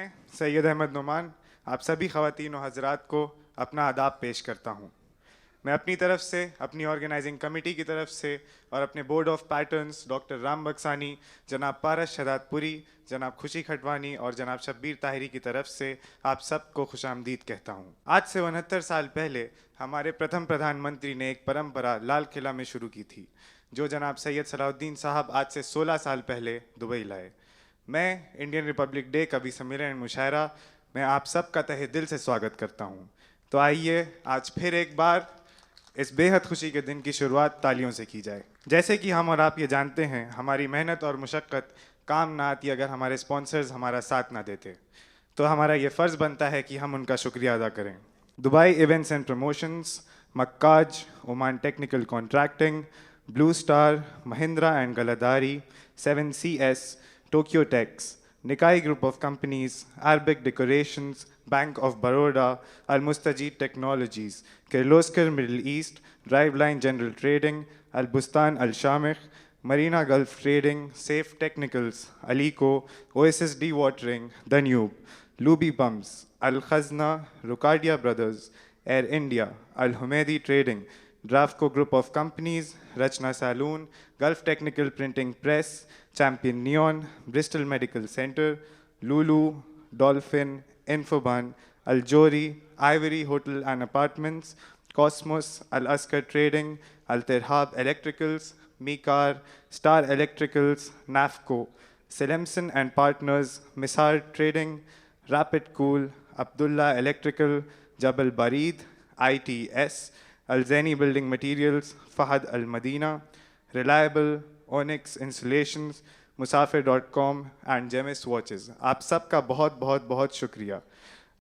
मैं सैयद अहमद नोमान आप सभी ख़वातीन और हज़रात को अपना आदाब पेश करता हूँ। मैं अपनी तरफ से, अपनी ऑर्गेनाइजिंग कमेटी की तरफ से और अपने board of patrons doctor Ram Buxani, जनाब पारस शहदादपुरी, जनाब खुशी खटवानी और जनाब शब्बीर ताहिरी की तरफ से आप सबको खुशामदीद कहता हूँ। आज से 69 साल पहले हमारे प्रथम प्रधानमंत्री ने एक परंपरा लाल किला में शुरू की थी, जो जनाब सैयद सलाहुद्दीन साहब आज से 16 साल पहले दुबई लाए। मैं इंडियन रिपब्लिक डे कवि सम्मेलन मुशायरा में आप सब का तहे दिल से स्वागत करता हूँ। तो आइए आज फिर एक बार इस बेहद खुशी के दिन की शुरुआत तालियों से की जाए। जैसे कि हम और आप ये जानते हैं, हमारी मेहनत और मुशक्क़त काम ना आती अगर हमारे स्पॉन्सर्स हमारा साथ ना देते, तो हमारा ये फ़र्ज़ बनता है कि हम उनका शुक्रिया अदा करें। दुबई इवेंट्स एंड प्रमोशंस, मक्काज, Oman technical contracting, Blue Star, Mahindra and Galadari, 7CS, Tokyo Tex, Nikai Group of Companies, Arabic Decorations, Bank of Baroda, Al Mustajid Technologies, Kirloskar Middle East, Driveline General Trading, Al Bustan Al Shamikh, Marina Gulf Trading, Safe Technicals, Alico, Oasis Dewatering, Danube, Luby Pumps, Al Khazna, Rukardia Brothers, Air India, Al Humedi Trading, Drafco Group of Companies, Rachna Saloon, Gulf Technical Printing Press, Champion Neon, Bristol Medical Center, Lulu, Dolphin, Infoban, Al Jori, Ivory Hotel and Apartments, Cosmos, Al Askar Trading, Al Terhab Electricals, Mikar, Star Electricals, NAFCO, Selemson and Partners, Misar Trading, Rapid Cool, Abdullah Electrical, Jabal Barid, ITS, Al Zeni Building Materials, Fahad Al Madina, Reliable, Onyx Installations, Musafir.com and Gemis Watches। आप सबका बहुत बहुत बहुत शुक्रिया।